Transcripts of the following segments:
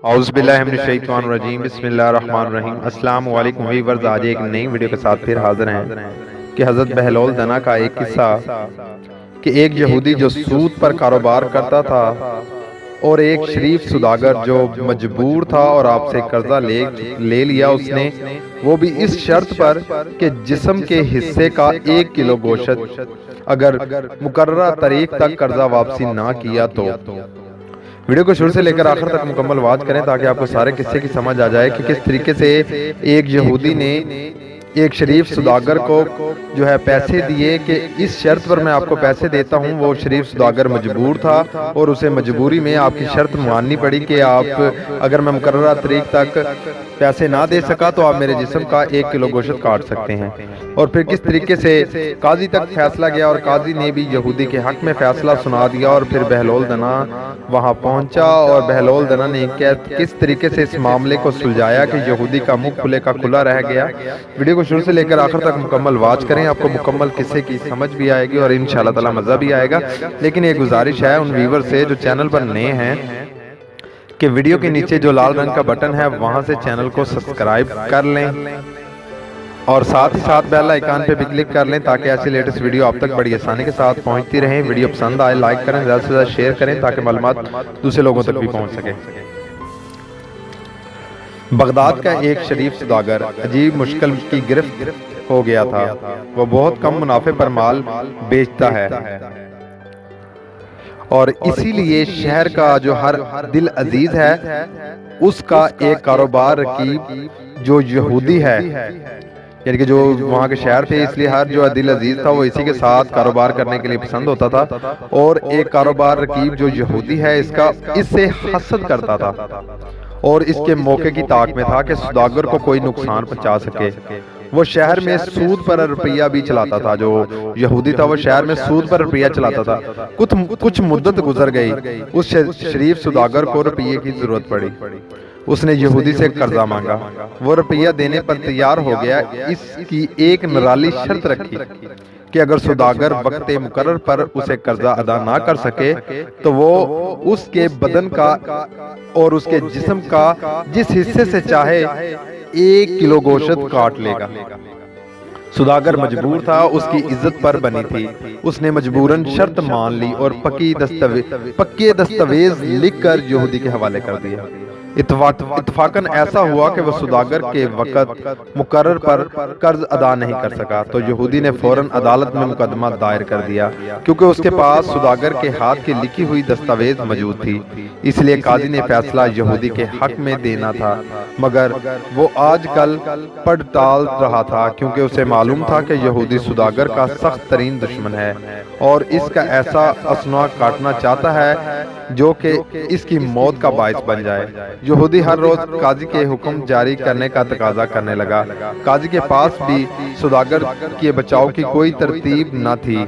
اعوذ باللہ من الشیطان الرجیم، بسم اللہ الرحمن الرحیم۔ السلام علیکم ویورز، آج ایک نئی ویڈیو کے ساتھ پھر حاضر ہیں کہ حضرت بہلول دنا کا ایک قصہ کہ ایک یہودی جو سود پر کاروبار کرتا تھا اور ایک شریف سوداگر جو مجبور تھا اور آپ سے قرضہ لے لیا اس نے، وہ بھی اس شرط پر کہ جسم کے حصے کا 1 کلو گوشت اگر مقررہ تاریخ تک قرضہ واپسی نہ کیا تو۔ ویڈیو کو شروع سے لے کر آخر تک مکمل واچ کریں تاکہ آپ کو سارے قصے کی سمجھ آ جائے کہ کس طریقے سے ایک یہودی نے ایک شریف سوداگر کو جو ہے پیسے دیے کہ اس شرط پر میں آپ کو پیسے دیتا ہوں۔ وہ شریف سوداگر مجبور تھا اور اسے مجبوری میں آپ کی شرط ماننی پڑی کہ آپ اگر میں مقررہ تاریخ تک پیسے نہ دے سکا تو آپ میرے جسم کا 1 کلو گوشت کاٹ سکتے ہیں۔ اور پھر کس طریقے سے قاضی تک فیصلہ گیا اور قاضی نے بھی یہودی کے حق میں فیصلہ سنا دیا، اور پھر بہلول دنا وہاں پہنچا اور بہلول دنا نے کس طریقے سے اس معاملے کو سلجھایا کہ یہودی کا منہ کھلے کا کھلا رہ گیا۔ ویڈیو کو شروع سے لے کر آخر تک مکمل واچ کریں، آپ کو مکمل قصے کی سمجھ بھی آئے گی اور انشاءاللہ تعالی مزہ بھی آئے گا۔ لیکن یہ گزارش ہے ان ویور سے جو چینل پر نئے ہیں کہ ویڈیو کے نیچے جو لال رنگ کا بٹن ہے وہاں سے چینل کو سبسکرائب کر لیں اور ساتھ ہی ساتھ بیل آئیکن پہ بھی کلک کر لیں تاکہ ایسی لیٹسٹ ویڈیو آپ تک بڑی آسانی کے ساتھ پہنچتی رہیں۔ ویڈیو پسند آئے لائک کریں، زیادہ سے زیادہ شیئر کریں تاکہ معلومات دوسرے لوگوں تک بھی پہنچ سکے۔ بغداد کا ایک شریف سوداگر عجیب مشکل کی گرفت ہو گیا تھا۔ وہ بہت کم منافع پر مال بیچتا ہے اور اسی لیے شہر کا جو ہر دل عزیز ہے اس کا ایک کاروبار رقیب جو یہودی ہے، یعنی کہ جو وہاں کے شہر تھے اس لیے ہر جو دل عزیز تھا وہ اسی کے ساتھ کاروبار کرنے کے لیے پسند ہوتا تھا، اور ایک کاروبار رقیب جو یہودی ہے اس سے حسد کرتا تھا اور اس کے موقع کی طاق میں تھا کہ سوداگر کو کوئی نقصان پہنچا سکے۔ وہ شہر میں سود پر روپیہ بھی چلاتا تھا، جو یہودی تھا وہ شہر میں سود پر روپیہ چلاتا تھا۔ کچھ مدت گزر گئی، اس شریف سوداگر کو روپیے کی ضرورت پڑی۔ اس نے یہودی سے قرضہ مانگا، وہ روپیہ دینے پر تیار ہو گیا۔ اس کی ایک نرالی شرط رکھی کہ اگر سوداگر وقت مقرر پر اسے قرضہ ادا نہ کر سکے تو وہ اس کے بدن کا اور اس کے جسم کا جس حصے سے چاہے 1 کلو گوشت کاٹ لے گا۔ سوداگر مجبور تھا، اس کی عزت پر بنی تھی، اس نے مجبوراً شرط مان لی اور پکے دستاویز لکھ کر یہودی کے حوالے کر دیا۔ اتفاقاً ایسا ہوا کہ وہ سوداگر کے وقت مقرر پر قرض ادا نہیں کر سکا تو یہودی نے فوراً عدالت میں مقدمہ دائر کر دیا، کیونکہ اس کے پاس سوداگر کے ہاتھ کی لکھی ہوئی دستاویز موجود تھی۔ اس لیے قاضی نے فیصلہ یہودی کے حق میں دینا تھا، مگر وہ آج کل پڑ ٹال رہا تھا کیونکہ اسے معلوم تھا کہ یہودی سوداگر کا سخت ترین دشمن ہے اور اس کا ایسا اسنوا کاٹنا چاہتا ہے جو کہ اس کی موت کا باعث بن جائے۔ یہودی ہر روز قاضی کے حکم جاری کرنے کا تقاضا کرنے لگا۔ قاضی کے پاس بھی سوداگر کے بچاؤ کی کوئی ترتیب نہ تھی،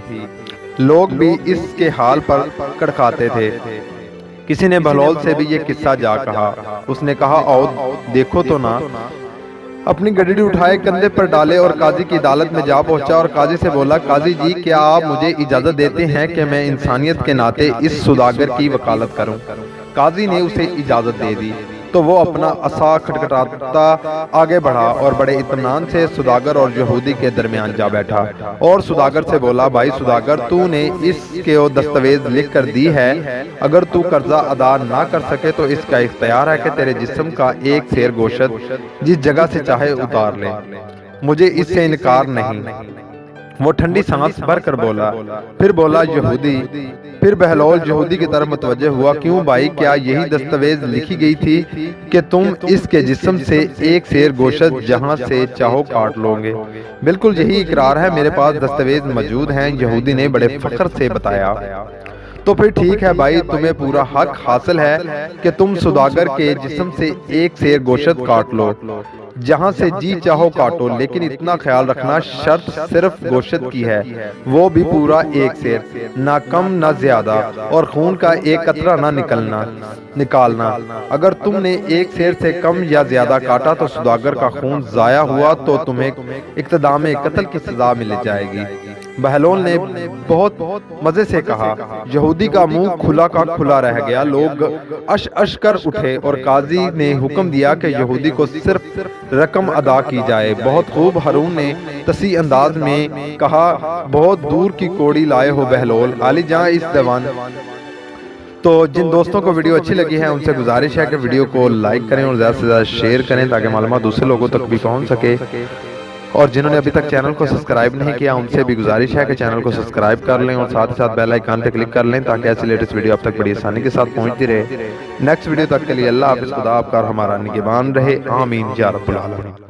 لوگ بھی اس کے حال پر کڑکاتے تھے۔ کسی نے بہلول سے بھی یہ قصہ جا کہا، اس نے کہا آؤ دیکھو تو نا۔ اپنی گڈی اٹھائے کندھے پر ڈالے اور قاضی کی عدالت میں جا پہنچا اور قاضی سے بولا، قاضی جی کیا آپ مجھے اجازت دیتے ہیں کہ میں انسانیت کے ناطے اس سوداگر کی وکالت کروں؟ قاضی نے اسے اجازت دے دی تو وہ اپنا عصا کھٹکھٹاتا آگے بڑھا اور بڑے اطمینان سے سوداگر اور یہودی کے درمیان جا بیٹھا اور سوداگر سے بولا، بھائی سوداگر تو نے اس کے دستاویز لکھ کر دی ہے، اگر تو قرضہ ادا نہ کر سکے تو اس کا اختیار ہے کہ تیرے جسم کا 1 سیر گوشت جس جگہ سے چاہے اتار لے، مجھے اس سے انکار نہیں۔ وہ ٹھنڈی سانس بھر کر بولا، پھر بولا یہودی۔ پھر بہلول یہودی کی طرف متوجہ ہوا، کیوں بھائی کیا یہی دستاویز لکھی گئی تھی کہ تم اس کے جسم سے 1 سیر گوشت جہاں سے چاہو کاٹ لو گے؟ بالکل یہی اقرار ہے، میرے پاس دستاویز موجود ہیں، یہودی نے بڑے فخر سے بتایا۔ تو پھر ٹھیک ہے بھائی، تمہیں پورا حق حاصل ہے کہ تم سوداگر کے جسم سے 1 سیر گوشت کاٹ لو، جہاں سے جی چاہو کاٹو، لیکن اتنا خیال رکھنا شرط صرف گوشت کی ہے، وہ بھی پورا 1 سیر، نہ کم نہ زیادہ، اور خون کا 1 قطرہ نہ نکالنا۔ اگر تم نے 1 سیر سے کم یا زیادہ کاٹا تو سوداگر کا خون ضائع ہوا تو تمہیں اقتدام قتل کی سزا مل جائے گی۔ بہلول نے بہت مزے سے کہا۔ یہودی کا منہ کھلا کا کھلا رہ گیا، لوگ اش اش کر اٹھے اور قاضی نے حکم دیا کہ یہودی کو صرف رقم ادا کی جائے۔ بہت خوب، ہارون نے تصیح انداز میں کہا، بہت دور کی کوڑی لائے ہو بہلول، علی جاں اس دیوان۔ تو جن دوستوں کو ویڈیو اچھی لگی ہے ان سے گزارش ہے کہ ویڈیو کو لائک کریں اور زیادہ سے زیادہ شیئر کریں تاکہ معلومات دوسرے لوگوں تک بھی پہنچ سکے، اور جنہوں نے ابھی تک چینل کو سبسکرائب نہیں کیا ان سے بھی گزارش ہے کہ چینل کو سبسکرائب کر لیں اور ساتھ ہی ساتھ بیل آئیکن پہ کلک کر لیں تاکہ ایسی لیٹسٹ ویڈیو آپ تک بڑی آسانی کے ساتھ پہنچتی رہے۔ نیکسٹ ویڈیو تک کے لیے اللہ حافظ، خدا آپ کا اور ہمارا نگہبان رہے، آمین یا رب العالمین۔